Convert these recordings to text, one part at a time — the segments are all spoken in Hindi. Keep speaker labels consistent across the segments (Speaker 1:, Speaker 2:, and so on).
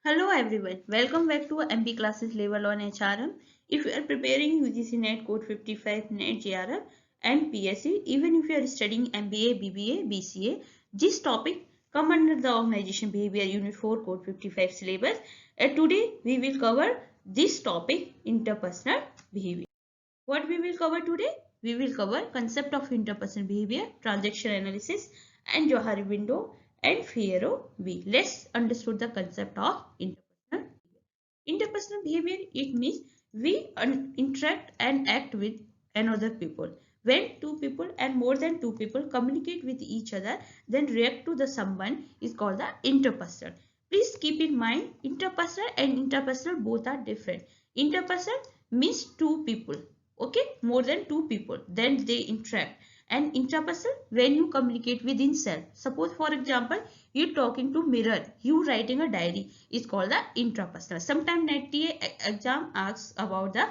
Speaker 1: Hello everyone, welcome back to MP classes level on HRM. If you are preparing UGC NET Code 55, NET JRF and PSC, even if you are studying MBA, BBA, BCA, this topic come under the Organization Behavior Unit 4 Code 55 syllabus. And today we will cover this topic, interpersonal behavior. What we will cover today? We will cover concept of interpersonal behavior, transaction analysis and Johari window and Fierro V. Let's understand the concept of interpersonal behavior. Interpersonal behavior, it means we interact and act with another people. When two people and more than two people communicate with each other, then react to the someone is called the interpersonal. Please keep in mind, interpersonal and interpersonal both are different. Interpersonal means two people, okay, more than two people, then they interact. And interpersonal, when you communicate within self. Suppose for example, you talking to mirror, you writing a diary, is called the intrapersonal. Sometimes NET exam asks about the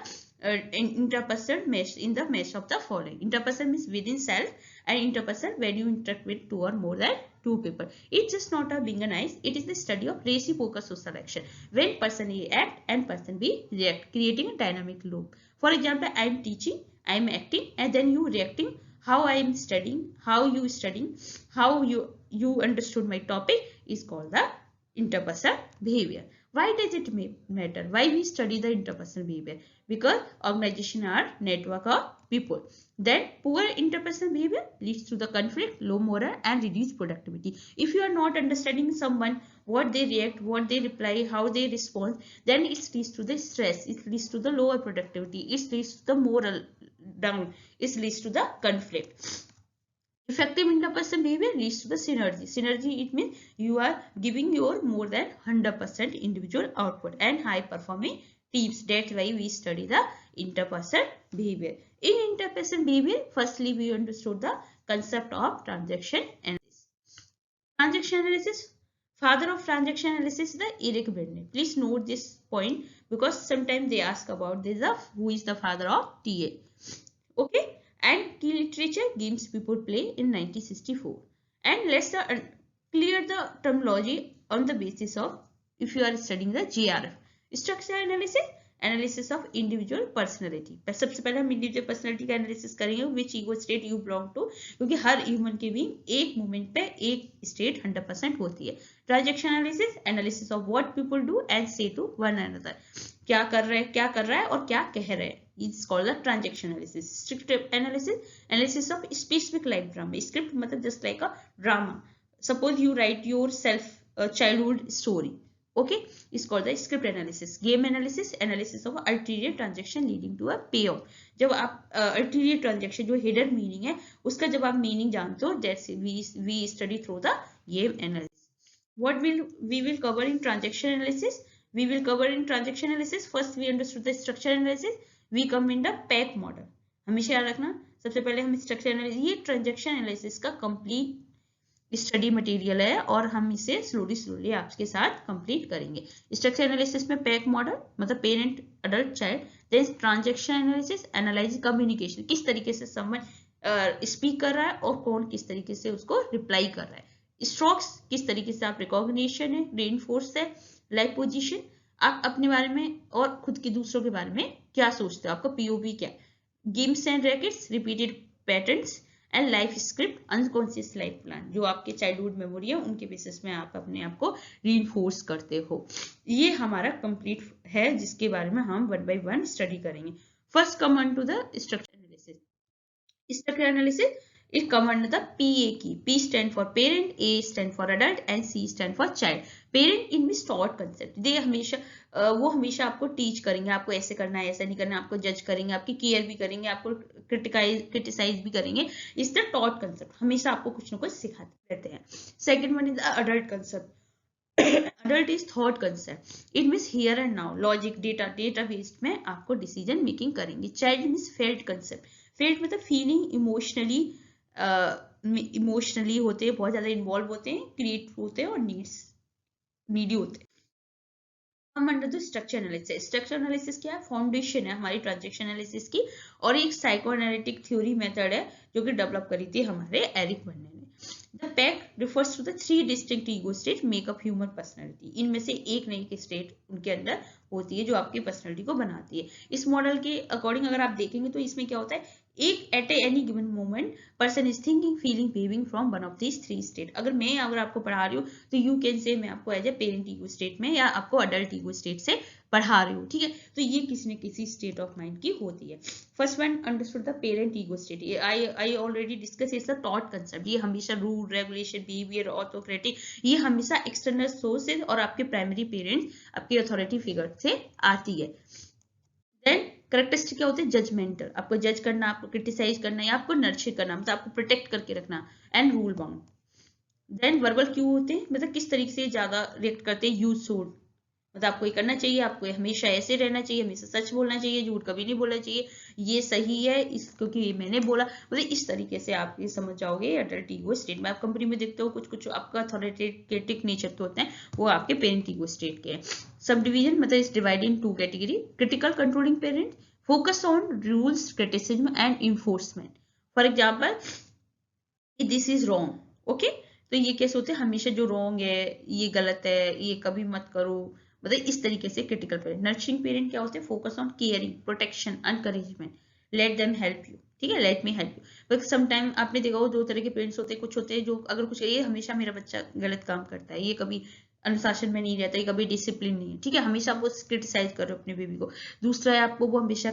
Speaker 1: interpersonal mesh in the mesh of the following. Interpersonal means within self, and interpersonal when you interact with two or more than two people. It's just not a being nice, it is the study of reciprocal social action. When person A act and person B react, creating a dynamic loop. For example, I am teaching, I am acting, and then you reacting. How I am studying, how you studying, how you understood my topic is called the interpersonal behavior. Why does it matter? Why we study the interpersonal behavior? Because organization are network of people. Then poor interpersonal behavior leads to the conflict, low moral and reduced productivity. If you are not understanding someone, what they react, what they reply, how they respond, then it leads to the stress, it leads to the lower productivity, it leads to the moral down, it leads to the conflict. Effective interpersonal behavior leads to the synergy. Synergy, it means you are giving your more than 100% individual output and high performing teams. That's why we study the interpersonal behavior. In interpersonal behavior, firstly we understood the concept of transaction analysis. Transaction analysis, father of transaction analysis is the Eric Berne. Please note this point because sometimes they ask about this of who is the father of TA. Okay, and key literature games people play in 1964. And let's clear the terminology on the basis of if you are studying the GRF. Structural analysis, analysis of individual personality. सबसे पहले हम इंडिविजुअल पर्सनैलिटी का एनालिसिस करेंगे which ego state you belong to, क्योंकि हर ह्यूमन के भी एक मोमेंट पे एक स्टेट 100% होती है. Transaction analysis, analysis of what people do and say to one another. क्या कर रहा है और क्या कह रहे हैं, it's called the transaction analysis. Script analysis, analysis of specific life drama. Script मतलब just like a drama. Suppose you write your self childhood story, okay, is called the script analysis. Game analysis, analysis of ulterior transaction leading to a payoff. जब आप ulterior transaction जो hidden meaning है उसका जब आप meaning जानते हो, that's we study through the game analysis. What we will cover in transaction analysis? We will cover in transaction analysis. First we understood the structure analysis. We come in the PAC model. हमेशा याद रखना, सबसे पहले हम structure analysis, ये transaction analysis का complete स्टडी मटेरियल है और हम इसे स्लोली आपके साथ कंप्लीट करेंगे. स्ट्रक्चर एनालिसिस में पैक मॉडल मतलब parent adult child. Then transaction analysis, analyse communication, किस तरीके से समवन स्पीक कर रहा है और कौन किस तरीके से उसको रिप्लाई कर रहा है. स्ट्रोक्स, किस तरीके से आप रिकॉग्निशन है, रेनफोर्स है, लाइफ पोजीशन, आप अपने बारे में और खुद के दूसरों के बारे में क्या सोचते हो, आपका पीओवी क्या. Games and rackets, repeated patterns and life script, unconscious life plan, जो आपके चाइल्डहुड मेमोरी है उनके बेसिस में आप अपने आप को रीइंफोर्स करते हो. ये हमारा कंप्लीट है जिसके बारे में हम वन बाय वन स्टडी करेंगे. First come on to the structure analysis. Structure analysis it come under the PA key. P stand for parent, A stand for adult and C stand for child. Parent in means taught concept. दे हमेशा वो हमेशा आपको टीच करेंगे, आपको ऐसे करना है, ऐसा नहीं करना, आपको जज करेंगे, आपकी केयर भी करेंगे, आपको क्रिटिसाइज भी करेंगे. इस द टॉट कंसेप्ट, हमेशा आपको कुछ ना कुछ सिखाते रहते हैं. Second one is the adult concept. adult is thought concept. It means here and now, logic, data based में आपको decision making करेंगे. Child means felt concept. felt मतलब feeling, इमोशनली होते हैं, बहुत ज्यादा इन्वॉल्व होते हैं, क्रिएट होते हैं और नीडी होते हैं. हम under the structure analysis. Structure analysis क्या है, फाउंडेशन है हमारी ट्रांजैक्शन एनालिसिस की और एक साइको एनालिटिक थ्योरी मेथड है जो कि डेवलप करी थी हमारे एरिक बर्ने ने. The PAC refers to the 3 distinct ego state make up human personality. इनमें से एक नई स्टेट उनके अंदर होती है जो आपकी पर्सनैलिटी को बनाती है। इस मॉडल के अकॉर्डिंग अगर आप देखेंगे तो इसमें क्या होता है, एक at any given moment person is thinking feeling behaving from one of these 3 state. अगर आपको पढ़ा रही हूँ तो यू कैन से मैं आपको as a parent ego state में या आपको अडल्ट ईगो स्टेट से पढ़ा रही हूँ, ठीक है। तो ये किसी न किसी स्टेट ऑफ माइंड की होती है। First one understood the parent ego state. I already discuss it's the thought concept. ये हमेशा रूल रेगुलेशन बिहेवियर ऑथोक्रेटिक ये हमेशा एक्सटर्नल सोर्सेज और आपके प्राइमरी पेरेंट्स आपकी अथॉरिटी फिगर से आती है। देन कैरेक्टरिस्टिक क्या होते हैं, जजमेंटल, आपको जज करना, आपको क्रिटिसाइज करना या आपको नर्चर करना, मतलब आपको प्रोटेक्ट करके रखना, and rule bound. Then verbal cue होते हैं, मतलब किस तरीके से ज्यादा रिएक्ट करते हैं, यूज सूट, मतलब आपको ये करना चाहिए, आपको हमेशा ऐसे रहना चाहिए, हमेशा सच बोलना चाहिए, झूठ कभी नहीं बोलना चाहिए, ये सही है इस क्योंकि ये मैंने बोला, मतलब इस तरीके से आप ये समझ जाओगे अडल्ट ईगो स्टेट में। आप कंपनी में देखते हो कुछ कुछ आपका अथॉरिटेटिव नेचर के होते हैं, वो आपके पेरेंट ईगो स्टेट के हैं। सब डिवीजन मतलब इस divide in 2 category, critical controlling parent focus on rules criticism and enforcement. For example this is wrong, okay, तो ये कैसे होते हैं, हमेशा जो रॉन्ग है, ये गलत है, ये कभी मत करो, मतलब इस तरीके से क्रिटिकल पेरेंट। नर्चरिंग पेरेंट क्या होते हैं, focus on caring protection encouragement, let them help you, ठीक है, let me help you. But sometime आपने देखा हो 2 तरह के पेरेंट्स होते हैं, कुछ होते हैं जो अगर कुछ ये हमेशा मेरा बच्चा गलत काम करता है, ये कभी अनुशासन में नहीं रहता, ये कभी डिसिप्लिन नहीं है, ठीक है, हमेशा आप वो क्रिटिसाइज कर रहे हो अपने बेबी को। दूसरा है आपको वो हमेशा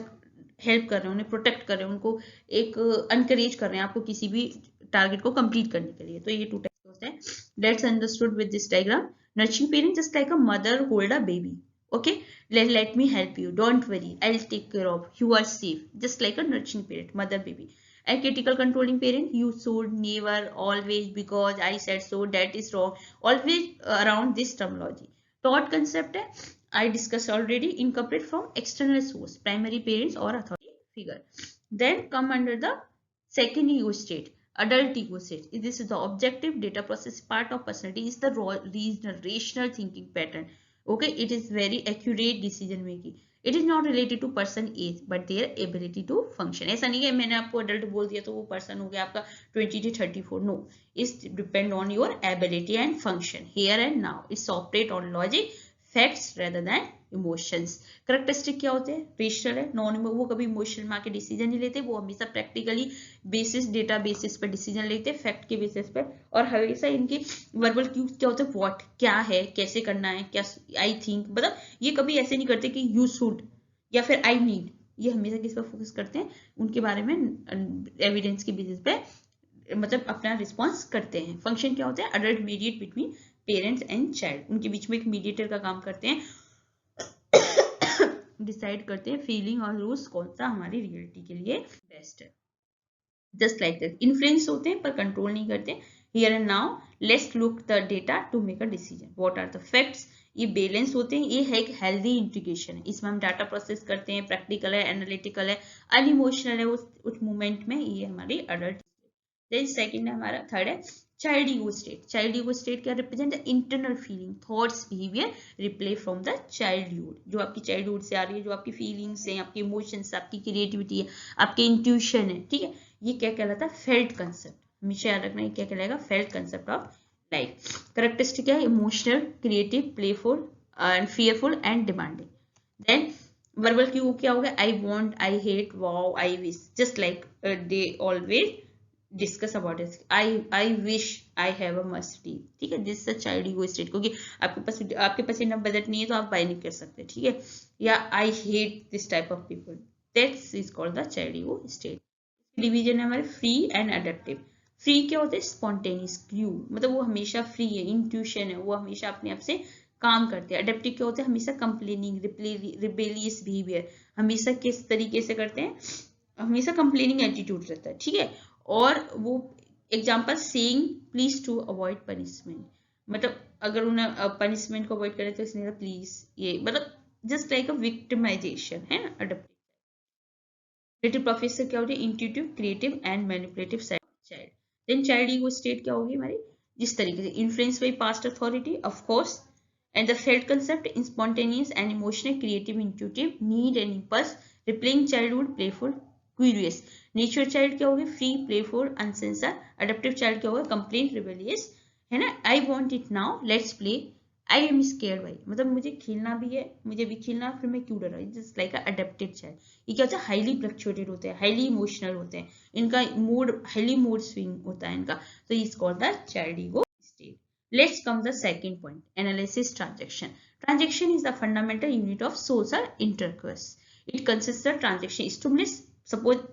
Speaker 1: हेल्प कर रहे हैं, उन्हें प्रोटेक्ट कर रहे हैं, उनको एक एनकरेज कर रहे हैं आपको किसी भी टारगेट को कंप्लीट करने के लिए। तो ये 2 टाइप्स होते हैं। Let's understood with this diagram. Nurturing parent just like a mother hold a baby. Okay, let me help you. Don't worry, I'll take care of. You are safe. Just like a nurturing parent, mother baby. A critical controlling parent, you should never, always, because I said so. That is wrong. Always around this terminology. Taught concept है, I discussed already. Incorporate from external source, primary parents or authority figure. Then come under the second ego state. Adult ego state. This is the objective data process part of personality. Is the reasonal, rational thinking pattern. Okay, it is very accurate decision making. It is not related to person age, but their ability to function. ऐसा नहीं है मैंने आपको adult बोल दिया तो वो person हो गया आपका 20 to 34. No, it depend on your ability and function here and now. It's operate on logic, facts rather than emotions. Characteristic क्या होते हैं, रेशनल है, नॉन वो कभी इमोशनल में आके डिसीजन नहीं लेते, वो हमेशा प्रैक्टिकली बेसिस डेटा बेसिस पर डिसीजन लेते हैं, फैक्ट के बेसिस पर। और हमेशा इनके वर्बल क्यूज क्या होते हैं, व्हाट क्या है, कैसे करना है, क्या आई थिंक, मतलब ये कभी ऐसे नहीं करते कि यू शुड या फिर आई नीड, ये हमेशा किस पर फोकस करते हैं, उनके बारे में एविडेंस के बेसिस पे मतलब अपना रिस्पॉन्स करते हैं। फंक्शन क्या होता है, adult mediate between parents and child, उनके बीच में एक मीडिएटर का काम करते हैं, डिसाइड करते हैं फीलिंग और रूल्स कौन सा हमारी रियलिटी के लिए बेस्ट है। जस्ट लाइक दैट इन्फ्लुएंस होते हैं पर कंट्रोल नहीं करते। Here and now let's look the data to make a decision, what are the facts. ये बैलेंस होते हैं, ये है एक हेल्दी इंटीग्रेशन है, इसमें हम डाटा प्रोसेस करते हैं, प्रैक्टिकल है, एनालिटिकल है, अनइमोशनल है उस मोमेंट में, ये हमारी अडल्ट। देन सेकंड है हमारा, थर्ड है child ego state. Child ego state क्या represent the internal feeling thoughts behaviour replay from the childhood, जो आपकी चाइल्डहुड से आ रही है, जो आपकी फीलिंग्स हैं, आपके इमोशंस, आपकी क्रिएटिविटी है, आपके इंट्यूशन है, ठीक है, ये क्या कहलाता है, फेल्ट कंसेप्ट। हमेशा याद रखना, ये क्या कहलाएगा, felt concept of life. Characteristic है, emotional, creative, playful and fearful and demanding. Then verbal cue क्या हो गया, I want, I hate, wow, I wish, just like they always discuss about it, I wish I have a मस्टडी, ठीक है, this is a child ego state, क्योंकि आपके पास इतना बजट नहीं है तो आप बाय नहीं कर सकते, ठीक है, या I hate this type of people, that's is called the child ego state. Division है हमारे फ्री एंड अडेप्टिव। फ्री क्या होते हैं, स्पॉन्टेनियस, क्रू, मतलब वो हमेशा फ्री है, इंट्यूशन है, वो हमेशा अपने आप से काम करते हैं। अडेप्टिव क्या होते हैं, हमेशा कंप्लेनिंग, रिबेलियस बिहेवियर, हमेशा किस तरीके से करते हैं, हमेशा कंप्लेनिंग एटीट्यूड रहता है, ठीक है। और वो example saying please to avoid punishment, मतलब अगर उन्हें पनिशमेंट को अवॉइड करे तो इसने प्लीज, ये मतलब जस्ट लाइक अ विक्टिमाइजेशन है ना। अडेप्टिव प्रोफेसर क्या होती है, intuitive, creative and manipulative child. Then child ego state क्या होगी हमारी, जिस तरीके से influence by past authority of course, and the felt concept in spontaneous and emotional, creative, intuitive, need and impulse, replaying childhood, playful, curious. Nature child क्या होगा, free, playful, uncensor. Adaptive child क्या होगा, कंप्लेंट, रिबेलियस, है ना। I want it now, let's play. I am scared by, मतलब मुझे खेलना भी है, मुझे भी खेलना, फिर मैं क्यों डर रहा हूँ। Just like adapted child. ये क्या होता है, हाईली फ्लक्चुएटेड होते हैं, हाईली इमोशनल होते हैं, इनका मूड हाईली मूड स्विंग होता है इनका, तो is called the child ego state. Let's come the second point, analysis transaction. Transaction is the fundamental unit of social intercourse. It consists of transaction stimulus. Suppose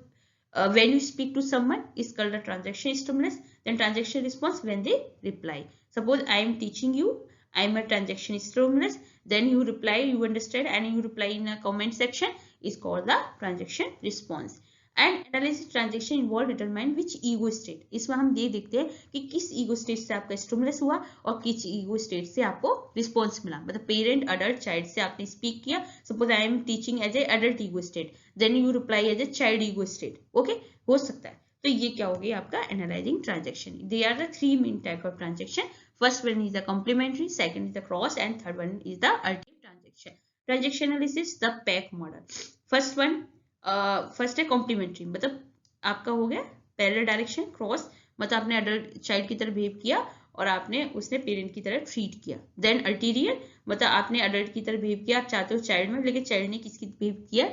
Speaker 1: when you speak to someone is called a transaction stimulus. Then transaction response when they reply. Suppose I am teaching you, I am a transaction stimulus. Then you reply, you understand, and you reply in a comment section is called the transaction response. And analysis transaction involve determine which ego state. इसमें हम ये देखते हैं कि किस ईगो स्टेट से आपका स्टिमुलस हुआ और किस ईगो स्टेट से आपको रिस्पॉन्स मिला। मतलब पेरेंट, अडल्ट, चाइल्ड से आपने स्पीक किया। Suppose I am teaching as a adult ego state, then you reply as a child ego state. Okay, हो सकता है। तो ये क्या हो गया आपका analysing transaction. They are the three main type of transaction. First one is the complementary, second is the cross, and third one is the ultimate transaction. Transaction analysis, the PAC model. First one, first है कॉम्प्लीमेंट्री, मतलब आपका हो गया पैरेलल डायरेक्शन। क्रॉस मतलब आपने अडल्ट चाइल्ड की तरह बिहेव किया और आपने उसने पेरेंट की तरह ट्रीट किया। देन अल्टीरियर मतलब आपने अडल्ट की तरह बिहेव किया, आप चाहते हो चाइल्ड में, लेकिन चाइल्ड ने किसकी बिहेव किया,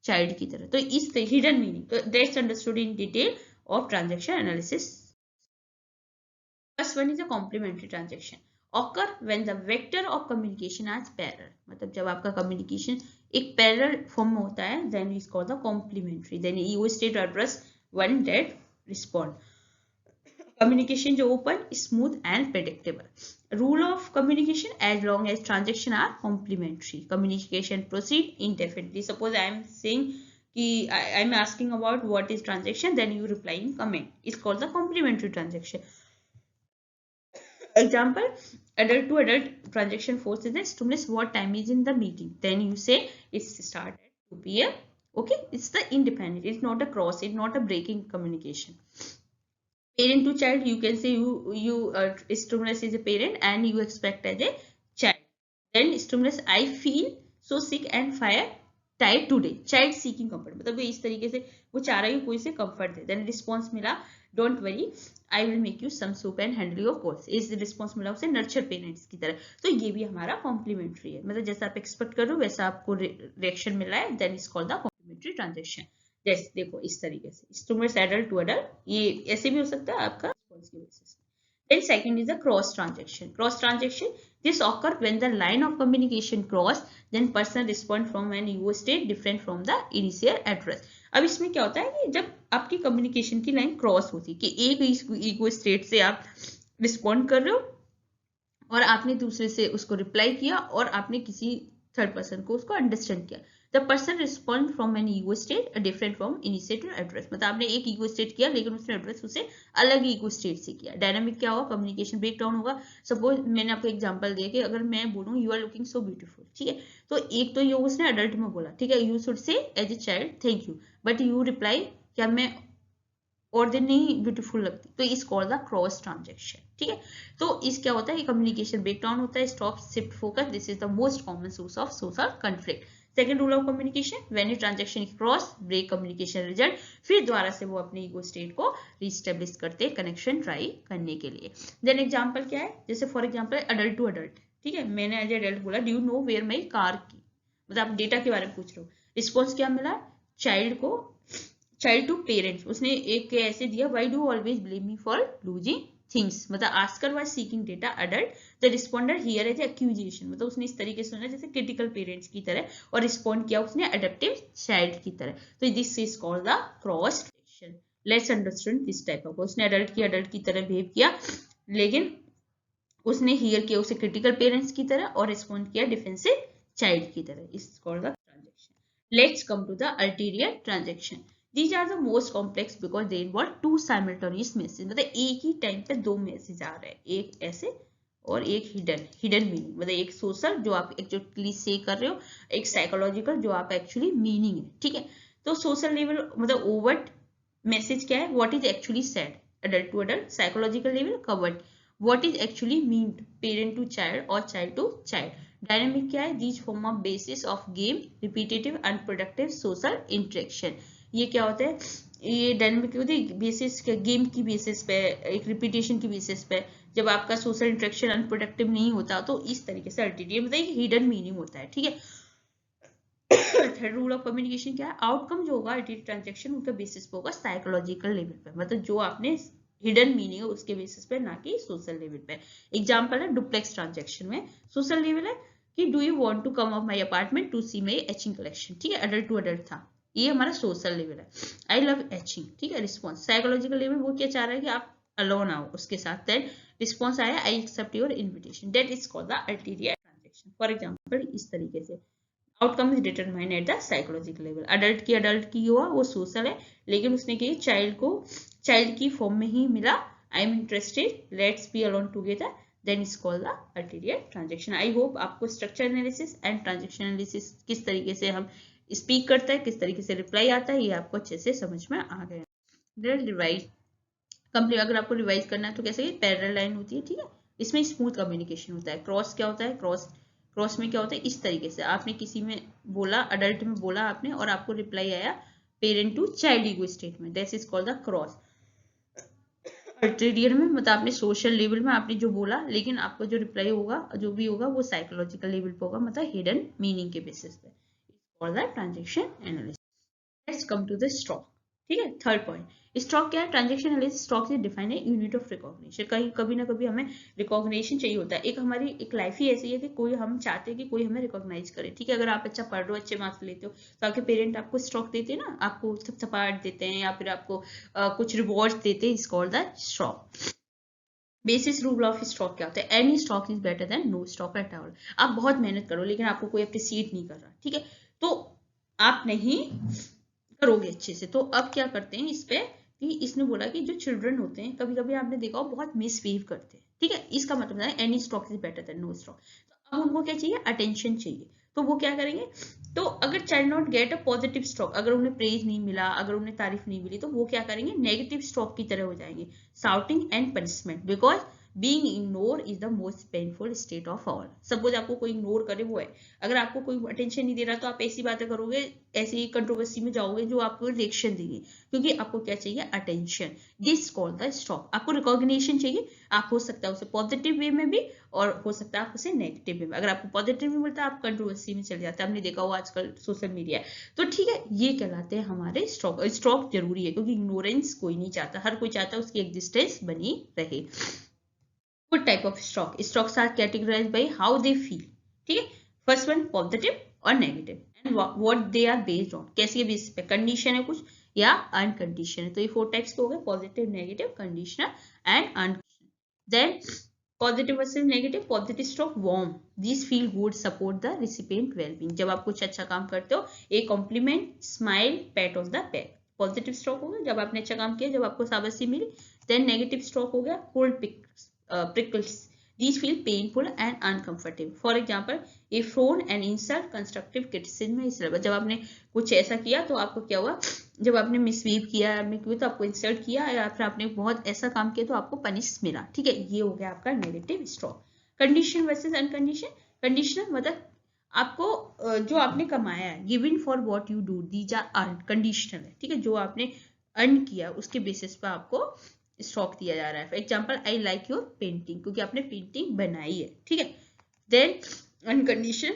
Speaker 1: चाइल्ड की तरह। तो इस हिडन मीनिंग, तो that's understood in detail of transaction analysis. First one is a complementary transaction occur when the vector of communication is parallel। मतलब जब आपका कम्युनिकेशन एक पैरेलल फॉर्म में होता है, then is called the complementary। then ego state address one that respond। communication जो open, smooth and predictable। rule of communication, as long as transaction are complementary, communication proceed indefinitely। suppose I am saying कि I am asking about what is transaction, then you reply in comment, is called the complementary transaction। Example, adult to adult transaction force is the stimulus, what time is in the meeting, then you say it's start at 2 p.m. okay, it's the independent, it's not a cross, it's not a breaking communication। parent to child, you can say you stimulus is a parent and you expect as a child। then stimulus, I feel so sick and fire type today, child seeking comfort, मतलब इस तरीके से वो चाह रहा है कोई से कंफर्ट दे। देन रिस्पॉन्स मिला, don't worry I will make you some soup and handle your course. इस रिस्पॉन्स मिला उसे नर्चर पेरेंट्स की तरह। तो ये भी हमारा कॉम्प्लीमेंट्री है, मतलब जैसा आप एक्सपेक्ट कर रहे हो वैसा आपको रिएक्शन मिल रहा है, then is called the complementary transaction. जैसे देखो इस तरीके से स्टिमुलस एडल्ट टू एडल्ट, ये ऐसे भी हो सकता है आपका रिस्पॉन्स की basis. Then second is the cross transaction. Cross transaction, this occur when the line of communication cross, then person respond from an ego state different from the initial address। अब इसमें क्या होता है कि जब आपकी कम्युनिकेशन की लाइन क्रॉस होती है कि एक ईगो स्टेट से आप रिस्पॉन्ड कर रहे हो और आपने दूसरे से उसको रिप्लाई किया और आपने किसी थर्ड पर्सन को उसको अंडरस्टैंड किया। The person respond from an ego state different from initiated address, मतलब आपने एक ईगो स्टेट किया लेकिन उसने एड्रेस उसे अलग ईगो स्टेट से किया। डायनामिक क्या होगा, कम्युनिकेशन ब्रेक डाउन होगा। सपोज मैंने आपको एग्जांपल दिया कि अगर मैं बोलूँ you are looking so beautiful, ठीक है, तो एक तो ये उसने अडल्ट में बोला, ठीक है, you should say as a child thank you, but you reply क्या मैं और दिन नहीं ब्यूटीफुल लगती, तो इस कॉल्ड द क्रॉस ट्रांजेक्शन। ठीक है, तो इस क्या होता है कि कम्युनिकेशन ब्रेक डाउन होता है, stop, shift focus, this is the most common source of social conflict. Second rule of communication, when a transaction cross break communication result, फिर दोबारा से वो अपने ईगो स्टेट को रीस्टेब्लिश करते हैं कनेक्शन ट्राई करने के लिए। देन एग्जांपल क्या है, जैसे for example adult to adult, ठीक है, मैंने एज एडल्ट बोला do you know where my car की, मतलब आप डेटा के बारे में पूछ रहे हो। रिस्पॉन्स क्या मिला, चाइल्ड को, चाइल्ड टू पेरेंट्स, उसने एक के ऐसे दिया, why do always blame me for losing things, मतलब asker was seeking data adult, the responder hear as accusation, मतलब उसने इस तरीके से सुना जैसे क्रिटिकल पेरेंट्स की तरह और रिस्पॉन्ड किया उसने अडप्टिव चाइल्ड की तरह। तो this is called the cross transaction. Let's understand this type of, उसने अडल्ट की तरह बिहेव किया लेकिन उसने हियर किया उसे क्रिटिकल पेरेंट्स की तरह और रिस्पॉन्ड किया डिफेंसिव चाइल्ड की तरह, is called the transaction. Let's come to the ulterior transaction. These are the most complex because they involve two simultaneous messages, मतलब एक ही टाइम पे दो मैसेज आ रहे हैं, एक ऐसे और एक हिडन मीनिंग, मतलब एक सोशल जो आप एक्चुअली से कर रहे हो, एक साइकोलॉजिकल जो आप एक्चुअली मीनिंग है। ठीक है, तो सोशल लेवल मतलब ओवर्ट मैसेज क्या है, what is actually said adult to adult, psychological level covert what is actually meant parent to child और चाइल्ड टू चाइल्ड। डायनामिक क्या है, these form of basis of game repetitive unproductive social interaction. ये क्या होता है, ये डायनामिक होती है बेसिस गेम की बेसिस पे, एक रिपीटेशन की बेसिस पे, जब आपका सोशल इंटरेक्शन अनप्रोडक्टिव नहीं होता तो इस तरीके से अल्टीरियर मतलब हिडन मीनिंग होता है, ठीक है। थर्ड रूल ऑफ कम्युनिकेशन क्या है, आउटकम जो होगा अल्टीरियर ट्रांजेक्शन उनका बेसिस पे होगा साइकोलॉजिकल लेवल पे, मतलब जो आपने हिडन मीनिंग है उसके बेसिस पे, ना कि सोशल लेवल पे। एग्जांपल है डुप्लेक्स ट्रांजेक्शन में सोशल लेवल है कि do you want to come of my apartment to see my etching collection, ठीक है, अडल्ट टू अडल्ट था, ये हमारा सोशल लेवल है। आई लव एचिंग, ठीक है, रिस्पॉन्स। साइकोलॉजिकल लेवल वो क्या चाह रहा है कि आप अलोन आओ उसके साथ, देन रिस्पॉन्स आया I accept your invitation, that is called the ulterior transaction. For example इस तरीके से outcome is determined at the psychological level. Adult की हुआ वो सोशल है, लेकिन उसने कही चाइल्ड की फॉर्म में ही मिला, I am interested, let's be alone together, then is called the ulterior transaction. I hope आपको structure analysis and transaction analysis किस तरीके से हम स्पीक करता है, किस तरीके से रिप्लाई आता है, ये आपको अच्छे से समझ में आ गया। रिवाइज कंप्लीट, अगर आपको रिवाइज करना है तो कैसे, पैरेलल लाइन होती है, ठीक है, इसमें स्मूथ कम्युनिकेशन होता है। क्रॉस क्या होता है, क्रॉस में क्या होता है, इस तरीके से आपने किसी में बोला, अडल्ट में बोला आपने और आपको रिप्लाई आया parent to child ego state में, that is called the cross. Ulterior में मतलब आपने सोशल लेवल में आपने जो बोला, लेकिन आपको जो रिप्लाई होगा जो भी होगा वो साइकोलॉजिकल लेवल पे होगा, मतलब हिडन मीनिंग के बेसिस पे, called the transaction analysis. Let's come to the stock, ठीक है, थर्ड पॉइंट। स्टॉक क्या है, ट्रांजेक्शन एनालिसिस स्टॉक से डिफाइन है यूनिट ऑफ रिकॉग्निशन। कहीं कभी ना कभी हमें रिकॉग्निशन चाहिए होता है। एक हमारी एक लाइफ ही ऐसी है कि कोई हम चाहते हैं कि कोई हमें रिकॉग्नाइज करे, ठीक है। अगर आप अच्छा पढ़ रहे हो, अच्छे मार्क्स लेते हो, तो आपके पेरेंट आपको स्टॉक देते हैं ना, आपको थप्पड़ देते हैं या फिर आपको कुछ रिवॉर्ड्स देते हैं, is called the stock. Basis rule of stock क्या होता है, any stock is better than no stock at all. आप बहुत मेहनत करो लेकिन आपको कोई अप्रिशिएट नहीं कर रहा, ठीक है, तो आप नहीं करोगे अच्छे से। तो अब क्या करते हैं इस पे कि इसने बोला कि जो चिल्ड्रन होते हैं कभी कभी आपने देखा हो बहुत मिसबिहेव करते हैं, ठीक है, इसका मतलब है any stock is better than no stock. तो अब उनको क्या चाहिए, अटेंशन चाहिए, तो वो क्या करेंगे, तो अगर child not get a positive stock, अगर उन्हें प्रेज नहीं मिला, अगर उन्हें तारीफ नहीं मिली, तो वो क्या करेंगे, नेगेटिव स्टॉक की तरह हो जाएंगे, shouting and punishment, because being ignore is the most painful state of all. Suppose आपको कोई इग्नोर करे, वो है, अगर आपको कोई अटेंशन नहीं दे रहा तो आप ऐसी बातें करोगे, ऐसी कंट्रोवर्सी में जाओगे जो आपको रिएक्शन देंगे, क्योंकि आपको क्या चाहिए, attention. This called the stock. आपको रिकॉग्निशन चाहिए, आप हो सकता है उसे पॉजिटिव वे में भी और हो सकता है आप उसे नेगेटिव वे में। अगर आपको पॉजिटिव में मिलता है आप कंट्रोवर्सी में चले जाते हैं, हमने देखा हुआ आजकल सोशल मीडिया है, तो ठीक है, ये कहलाते हैं हमारे स्टॉक। स्टॉक जरूरी है क्योंकि इग्नोरेंस कोई नहीं चाहता, हर कोई चाहता है उसकी एग्जिस्टेंस बनी रहे। Good type of stock. Stocks are categorized by how they feel. ठीक है, फर्स्ट वन पॉजिटिव और नेगेटिव, and what they are based on, कैसी बेसिस पे, कंडीशन है कुछ या अनकंडीशन है। तो ये 4 टाइप्स के हो गए, positive, negative, conditional and unconditional. Then positive versus negative, positive stock warm, this feel good, support the recipient wellbeing. जब आप कुछ अच्छा काम करते हो, एक compliment, smile, pat on the back, positive stock हो गया जब आपने अच्छा काम किया, जब आपको शाबाशी मिली। देन नेगेटिव स्टॉक हो गया cold prickles, these feel painful and uncomfortable. For example, a frown and insult, constructive criticism is relevant. जब आपने कुछ ऐसा किया तो आपको क्या हुआ, जब आपने मिसबीहेव किया तो आपको इंसल्ट किया, या फिर आपने बहुत ऐसा काम किया तो आपको पनिश मिला, ठीक है, ये हो गया आपका negative stock. Condition versus uncondition, conditional मतलब आपको जो आपने कमाया है, given for what you do, these are earn, conditional है, ठीक है, जो आपने अर्न किया उसके बेसिस पर आपको स्टॉक दिया जा रहा है। For example, I like your painting, क्योंकि आपने पेंटिंग बनाई है, ठीक है। देन अनकंडीशन,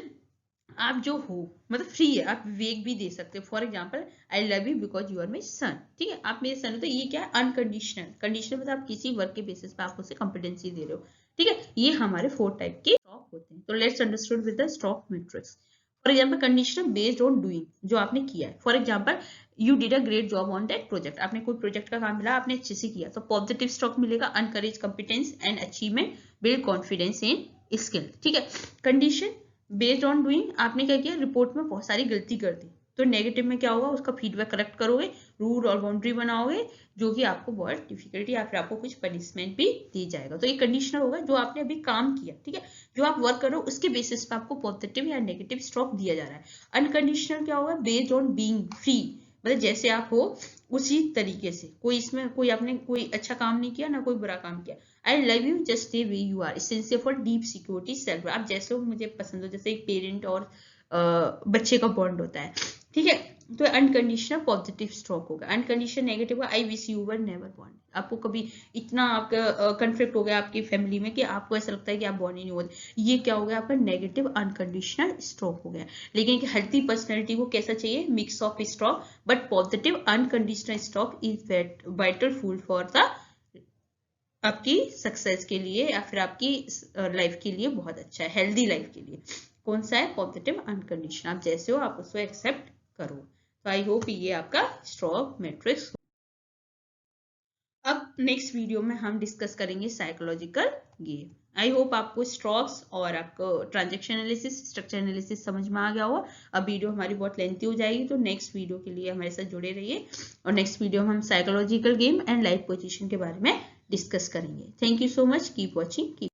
Speaker 1: आप जो हो मतलब फ्री है, आप विवेक भी दे सकते हो। For example, I love you because you are my son, ठीक है, आप मेरे सन हो, तो ये क्या है, अनकंडीशनल। कंडीशनल मतलब आप किसी वर्क के बेसिस पे आप उसे कॉम्पिटेंसी दे रहे हो, ठीक है। ये हमारे 4 टाइप के स्टॉक होते हैं। तो let's understood with the stock matrix. For example, conditional based on doing, जो आपने किया है। For example, you did a great job on that project, आपने कोई प्रोजेक्ट का काम मिला, आपने अच्छे से किया, तो पॉजिटिव स्टॉक मिलेगा, encourage competence and achievement, build confidence in skill, ठीक है। कंडीशन बेस्ड ऑन डूइंग, आपने क्या किया, रिपोर्ट में बहुत सारी गलती कर दी, तो नेगेटिव में क्या होगा, उसका फीडबैक करेक्ट करोगे, रूल और बाउंड्री बनाओगे, जो कि आपको बहुत डिफिकल्टी या फिर आपको कुछ पनिशमेंट भी दी जाएगा। तो ये कंडीशनल होगा, जो आपने अभी काम किया, ठीक है, जो आप वर्क करो उसके बेसिस पे आपको पॉजिटिव या नेगेटिव स्टॉक दिया जा रहा है। अनकंडीशनल क्या होगा, बेस्ड ऑन बीइंग फ्री, मतलब जैसे आप हो उसी तरीके से, कोई इसमें कोई आपने कोई अच्छा काम नहीं किया ना कोई बुरा काम किया। I love you just the way you are, essential for deep security self, आप जैसे हो मुझे पसंद हो, जैसे एक पेरेंट और बच्चे का बॉन्ड होता है, ठीक है। तो अनकंडीशनल पॉजिटिव स्ट्रोक होगा। Unconditional negative I wish you were never born. आपको कभी इतना आपका कन्फ्लिक्ट हो गया आपकी फैमिली में कि आपको ऐसा लगता है कि आप बॉर्न ही नहीं होते, ये क्या हो गया आपका नेगेटिव अनकंडीशनल स्ट्रोक हो गया। लेकिन हेल्थी पर्सनैलिटी को कैसा चाहिए, mix of stroke, but positive unconditional stroke is vital food for the आपकी सक्सेस के लिए या फिर आपकी लाइफ के लिए बहुत अच्छा है, हेल्दी लाइफ के लिए। कौन सा है, पॉजिटिव अनकंडीशनल। आप जैसे हो आप उसको एक्सेप्ट करो। तो आई होप ये आपका स्ट्रोक मैट्रिक्स। अब नेक्स्ट वीडियो में हम डिस्कस करेंगे साइकोलॉजिकल गेम। आई होप आपको स्ट्रोक्स और आपको ट्रांजैक्शन एनालिसिस, स्ट्रक्चर एनालिसिस समझ में आ गया होगा। अब वीडियो हमारी बहुत लेंथी हो जाएगी, तो नेक्स्ट वीडियो के लिए हमारे साथ जुड़े रहिए। और नेक्स्ट वीडियो में हम psychological game and life position के बारे में डिस्कस करेंगे। Thank you so much, keep watching, keep